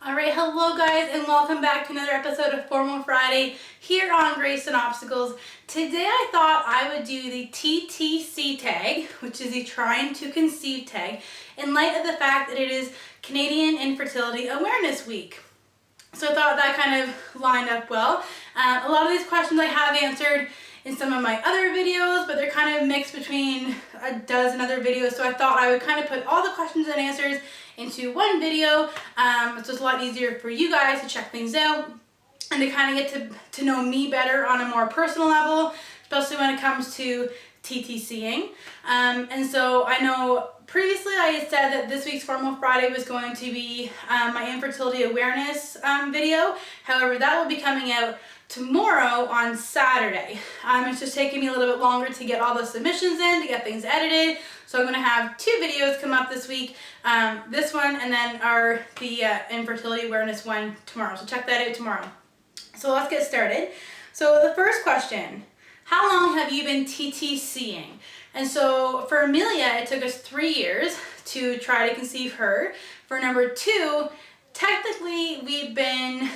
Alright, hello guys and welcome back to another episode of Formal Friday here on Grace and Obstacles. Today I thought I would do the Ttc tag, which is the Trying to Conceive tag, in light of the fact that it is Canadian Infertility Awareness Week. So I thought that kind of lined up well. A lot of these questions I have answered in some of my other videos, but they're kind of mixed between a dozen other videos, so I thought I would kind of put all the questions and answers into one video, so it's a lot easier for you guys to check things out and to kind of get to know me better on a more personal level, especially when it comes to TTCing. And so I know previously I had said that this week's Formal Friday was going to be my infertility awareness video. However, that will be coming out tomorrow on Saturday. It's just taking me a little bit longer to get all the submissions in, to get things edited. So I'm going to have two videos come up this week. This one and then the infertility awareness one tomorrow. So check that out tomorrow. So let's get started. So the first question, how long have you been TTCing? And so for Amelia, it took us 3 years to try to conceive her. For number 2, technically we've been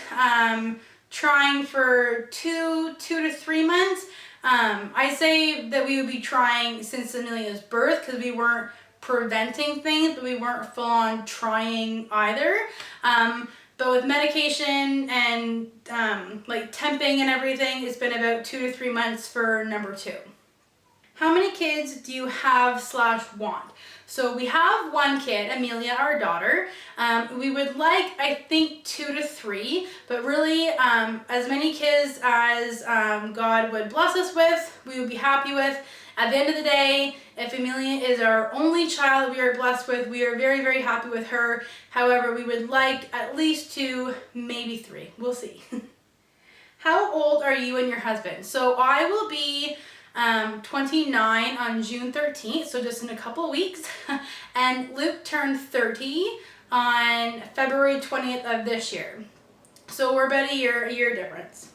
trying for two to 3 months. I say that we would be trying since Amelia's birth because we weren't preventing things, but we weren't full on trying either. But with medication and like temping and everything, it's been about 2 to 3 months for number 2. How many kids do you have / want? So we have 1 kid, Amelia, our daughter. We would like, I think, 2 to 3, but really as many kids as God would bless us with, we would be happy with. At the end of the day, if Amelia is our only child we are blessed with, we are very, very happy with her. However, we would like at least 2, maybe 3. We'll see. How old are you and your husband? So I will be 29 on June 13th, so just in a couple of weeks. And Luke turned 30 on February 20th of this year. So we're about a year difference.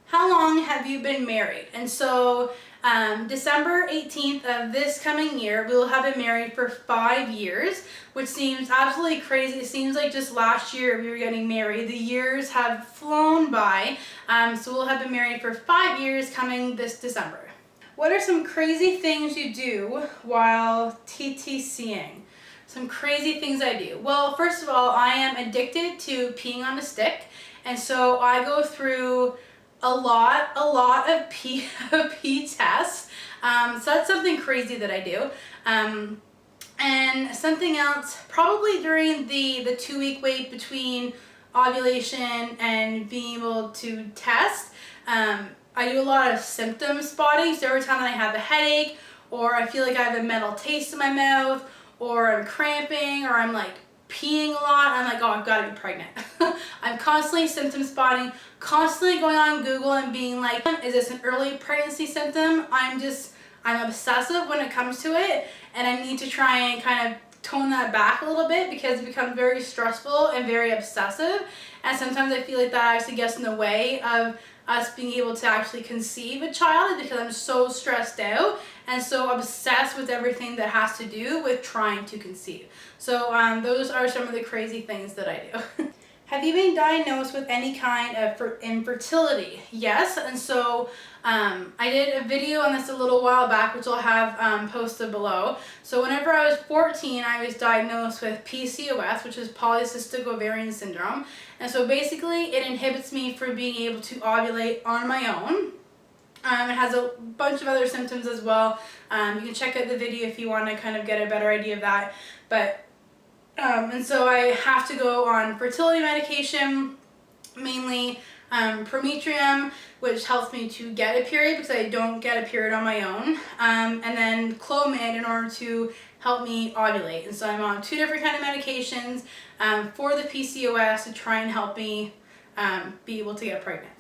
How long have you been married? And so December 18th of this coming year, we will have been married for 5 years, which seems absolutely crazy. It seems like just last year we were getting married. The years have flown by. So we'll have been married for 5 years coming this December. What are some crazy things you do while TTCing? Some crazy things I do. Well, first of all, I am addicted to peeing on a stick, and so I go through a lot of pee tests. So that's something crazy that I do. And something else, probably during the 2-week wait between ovulation and being able to test, I do a lot of symptom spotting. So every time that I have a headache, or I feel like I have a metal taste in my mouth, or I'm cramping, or I'm like peeing a lot, I'm like, oh, I've got to be pregnant. I'm constantly symptom spotting, constantly going on Google and being like, is this an early pregnancy symptom? I'm obsessive when it comes to it, and I need to try and kind of tone that back a little bit because it becomes very stressful and very obsessive. And sometimes I feel like that actually gets in the way of us being able to actually conceive a child because I'm so stressed out and so obsessed with everything that has to do with trying to conceive. So those are some of the crazy things that I do. Have you been diagnosed with any kind of infertility? Yes, and so I did a video on this a little while back, which I'll have posted below. So whenever I was 14, I was diagnosed with PCOS, which is polycystic ovarian syndrome. And so basically it inhibits me from being able to ovulate on my own. It has a bunch of other symptoms as well. You can check out the video if you want to kind of get a better idea of that. But and so I have to go on fertility medication, mainly Prometrium, which helps me to get a period because I don't get a period on my own, and then Clomid in order to help me ovulate. And so I'm on 2 different kind of medications for the PCOS to try and help me be able to get pregnant.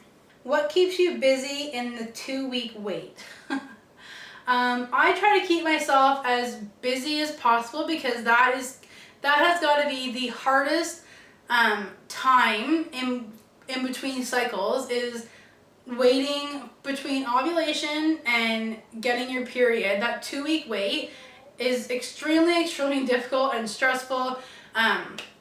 What keeps you busy in the 2-week wait? I try to keep myself as busy as possible because that has got to be the hardest time in between cycles, is waiting between ovulation and getting your period. That 2-week wait is extremely difficult and stressful.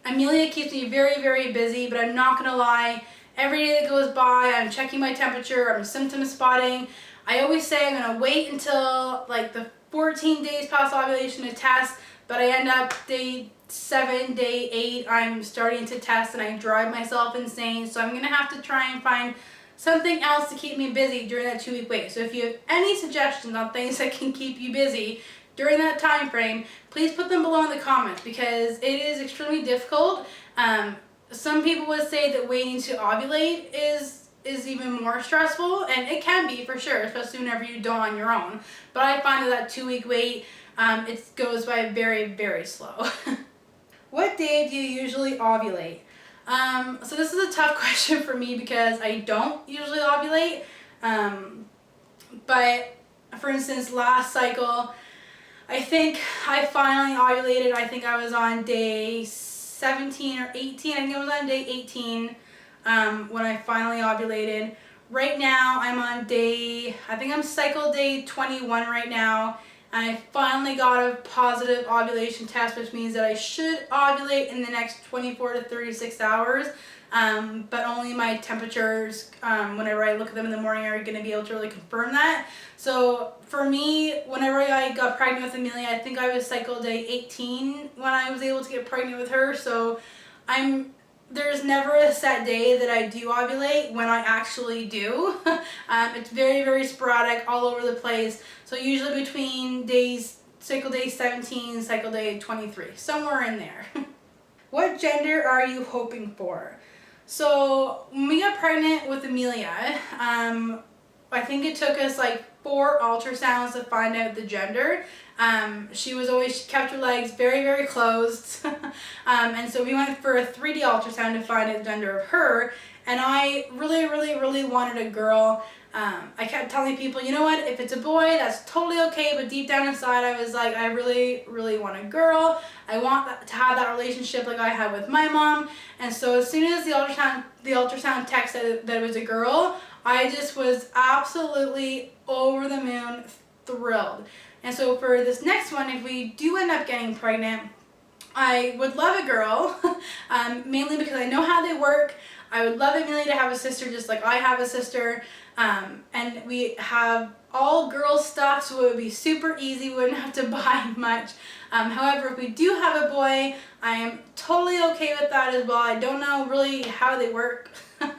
Amelia keeps me very, very busy, but I'm not gonna lie, every day that goes by, I'm checking my temperature, I'm symptom spotting. I always say I'm gonna wait until like the 14 days past ovulation to test, but I end up day 7, day 8, I'm starting to test and I drive myself insane. So I'm gonna have to try and find something else to keep me busy during that 2-week wait. So if you have any suggestions on things that can keep you busy during that time frame, please put them below in the comments, because it is extremely difficult. Some people would say that waiting to ovulate is even more stressful, and it can be for sure, especially whenever you don't on your own. But I find that 2-week wait, it goes by very, very slow. What day do you usually ovulate? So this is a tough question for me because I don't usually ovulate. But for instance, last cycle, I think I finally ovulated. I think I was on day 17 or 18. I think I was on day 18 when I finally ovulated. Right now I'm on I think I'm cycle day 21 right now. And I finally got a positive ovulation test, which means that I should ovulate in the next 24 to 36 hours. But only my temperatures, whenever I look at them in the morning, are going to be able to really confirm that. So for me, whenever I got pregnant with Amelia, I think I was cycle day 18 when I was able to get pregnant with her. So there's never a set day that I do ovulate when I actually do. It's very, very sporadic, all over the place. So usually between cycle day 17 and cycle day 23, somewhere in there. What gender are you hoping for? So when we got pregnant with Amelia, I think it took us like 4 ultrasounds to find out the gender. She kept her legs very, very closed. And so we went for a 3D ultrasound to find out the gender of her. And I really, really, really wanted a girl. I kept telling people, you know what, if it's a boy, that's totally okay. But deep down inside, I was like, I really, really want a girl. I want to have that relationship like I had with my mom. And so as soon as the ultrasound text said that it was a girl, I just was absolutely over the moon thrilled. And so for this next one, if we do end up getting pregnant, I would love a girl, mainly because I know how they work. I would love Amelia to have a sister just like I have a sister. And we have all girl stuff, so it would be super easy. We wouldn't have to buy much. However, if we do have a boy, I am totally okay with that as well. I don't know really how they work, but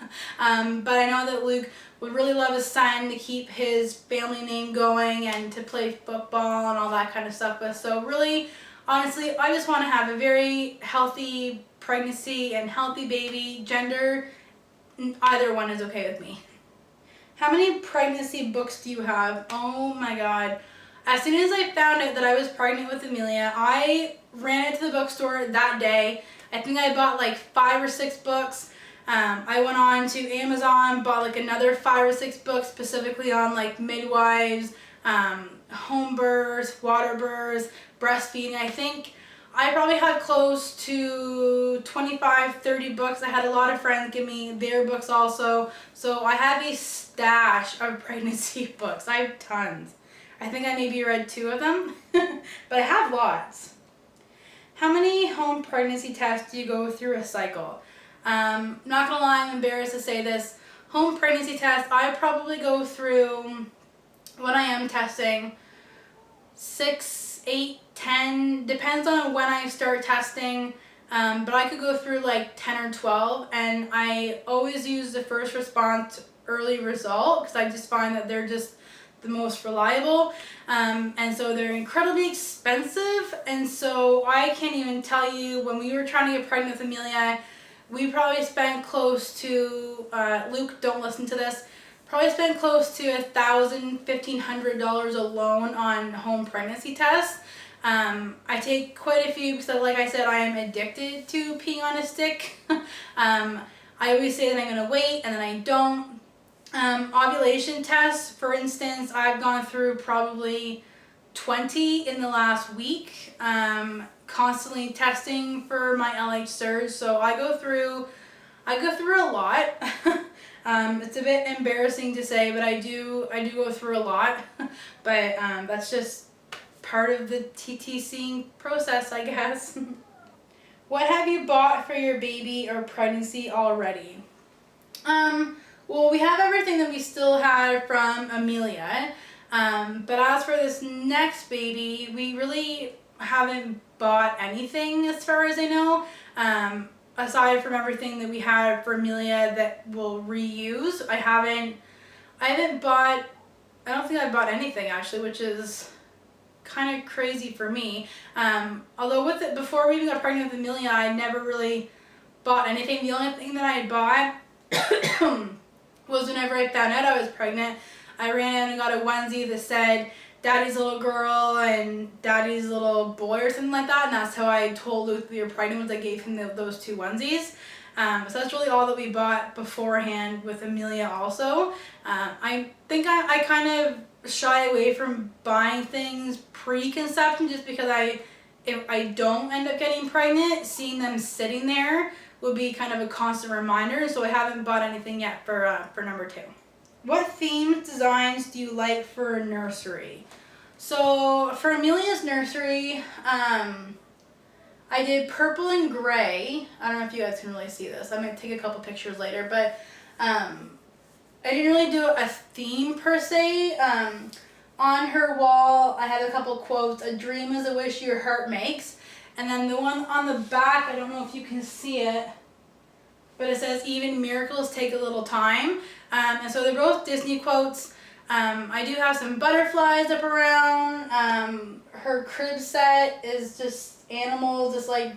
I know that Luke would really love a son to keep his family name going and to play football and all that kind of stuff with. So really, honestly, I just want to have a very healthy pregnancy and healthy baby. Gender, either one is okay with me. How many pregnancy books do you have? Oh my God. As soon as I found out that I was pregnant with Amelia, I ran into the bookstore that day. I think I bought like 5 or 6 books. I went on to Amazon, bought like another 5 or 6 books specifically on like midwives, home births, water births, breastfeeding. I think I probably had close to 25, 30 books. I had a lot of friends give me their books also. So I have a stash of pregnancy books. I have tons. I think I maybe read 2 of them, but I have lots. How many home pregnancy tests do you go through a cycle? Not gonna lie, I'm embarrassed to say this. Home pregnancy tests, I probably go through, when I am testing, 6, 8, 10, depends on when I start testing, but I could go through like 10 or 12, and I always use the first response early result because I just find that they're just the most reliable, and so they're incredibly expensive. And so I can't even tell you, when we were trying to get pregnant with Amelia, we probably spent close to, Luke, don't listen to this, probably spent close to $1,000, $1,500 alone on home pregnancy tests. I take quite a few because, like I said, I am addicted to peeing on a stick. I always say that I'm going to wait, and then I don't. Ovulation tests, for instance, I've gone through probably 20 in the last week, constantly testing for my LH surge. So I go through a lot. It's a bit embarrassing to say, but I do go through a lot. But that's just part of the TTC process, I guess. What have you bought for your baby or pregnancy already? Well, we have everything that we still had from Amelia. But as for this next baby, we really haven't bought anything as far as I know. Aside from everything that we had for Amelia that we'll reuse, I haven't bought, I don't think I bought anything actually, which is kind of crazy for me. Although with it, before we even got pregnant with Amelia, I never really bought anything. The only thing that I had bought was whenever I found out I was pregnant, I ran out and got a onesie that said Daddy's little girl and Daddy's little boy or something like that, and that's how I told Luke we were pregnant, was I gave him those two onesies. So that's really all that we bought beforehand with Amelia also. I think I kind of shy away from buying things pre-conception just because if I don't end up getting pregnant, seeing them sitting there will be kind of a constant reminder, so I haven't bought anything yet for number 2. What themed designs do you like for a nursery? So for Amelia's nursery, I did purple and gray. I don't know if you guys can really see this. I might take a couple pictures later, but I didn't really do a theme per se. On her wall, I had a couple quotes. A dream is a wish your heart makes. And then the one on the back, I don't know if you can see it, but it says, even miracles take a little time. And so they're both Disney quotes. I do have some butterflies up around. Her crib set is just animals, just like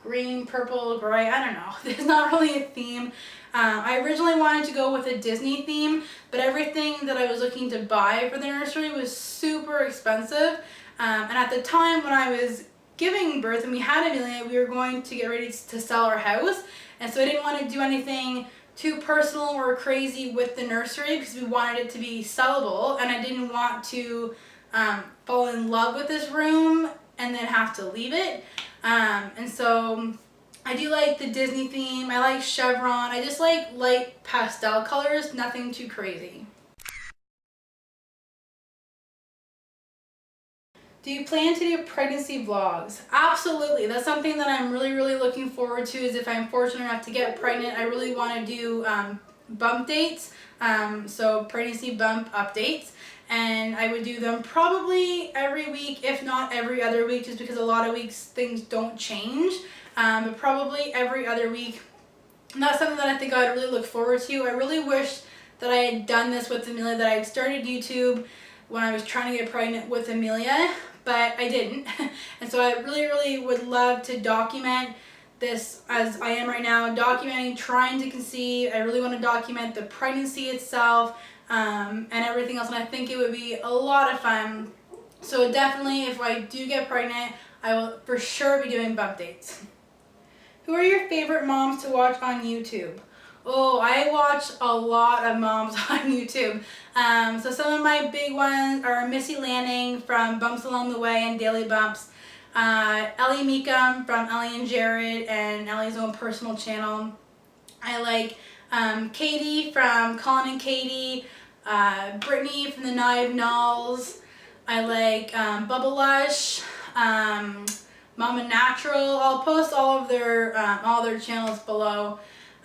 green, purple, gray. I don't know. There's not really a theme. I originally wanted to go with a Disney theme, but everything that I was looking to buy for the nursery was super expensive. And at the time when I was giving birth and we had Amelia, we were going to get ready to sell our house. And so I didn't want to do anything too personal or crazy with the nursery because we wanted it to be sellable, and I didn't want to fall in love with this room and then have to leave it. And so I do like the Disney theme. I like chevron. I just like light pastel colors, nothing too crazy. Do you plan to do pregnancy vlogs? Absolutely. That's something that I'm really, really looking forward to, is if I'm fortunate enough to get pregnant, I really want to do bump dates, so pregnancy bump updates. And I would do them probably every week, if not every other week, just because a lot of weeks things don't change, but probably every other week. And that's something that I think I would really look forward to. I really wish that I had done this with Amelia, that I had started YouTube when I was trying to get pregnant with Amelia, but I didn't. And so I really, really would love to document this as I am right now, documenting trying to conceive. I really want to document the pregnancy itself and everything else, and I think it would be a lot of fun. So definitely, if I do get pregnant, I will for sure be doing bump dates. Who are your favorite moms to watch on YouTube? Oh, I watch a lot of moms on YouTube. So some of my big ones are Missy Lanning from Bumps Along the Way and Daily Bumps, Ellie Meekum from Ellie and Jared and Ellie's own personal channel. I like Katie from Colin and Katie, Brittany from the Knive Knolls. I like Bubble Lush, Mama Natural. I'll post all their channels below.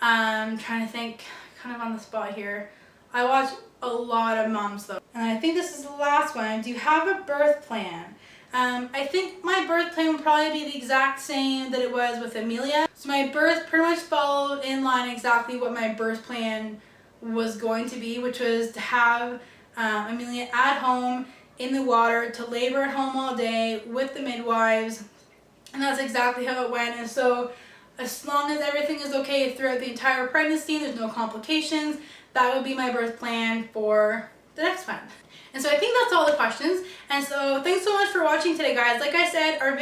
I'm trying to think, kind of on the spot here. I watch a lot of moms though. And I think this is the last one. Do you have a birth plan? I think my birth plan would probably be the exact same that it was with Amelia. So my birth pretty much followed in line exactly what my birth plan was going to be, which was to have Amelia at home in the water, to labor at home all day with the midwives. And that's exactly how it went. And so as long as everything is okay throughout the entire pregnancy, there's no complications, that would be my birth plan for the next one. And so I think that's all the questions. And so thanks so much for watching today, guys. Like I said, our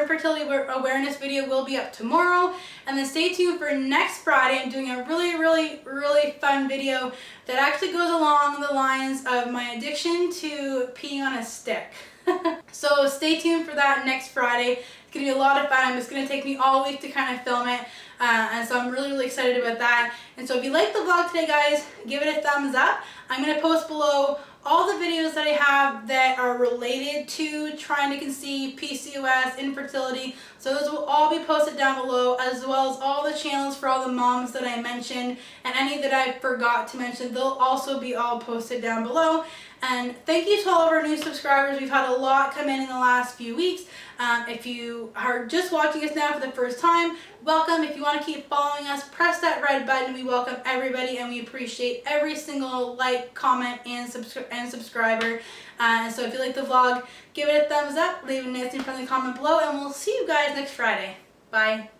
infertility awareness video will be up tomorrow. And then stay tuned for next Friday. I'm doing a really, really, really fun video that actually goes along the lines of my addiction to peeing on a stick. So stay tuned for that next Friday. It's going to be a lot of fun. It's going to take me all week to kind of film it. And so I'm really, really excited about that. And so if you liked the vlog today, guys, give it a thumbs up. I'm going to post below all the videos that I have that are related to trying to conceive, PCOS, infertility, so those will all be posted down below, as well as all the channels for all the moms that I mentioned, and any that I forgot to mention, they'll also be all posted down below. And thank you to all of our new subscribers. We've had a lot come in the last few weeks. If you are just watching us now for the first time, welcome. If you want to keep following us, press that red button. We welcome everybody, and we appreciate every single like, comment, and subscriber. So if you like the vlog, give it a thumbs up, leave a nice and friendly comment below, and we'll see you guys next Friday. Bye.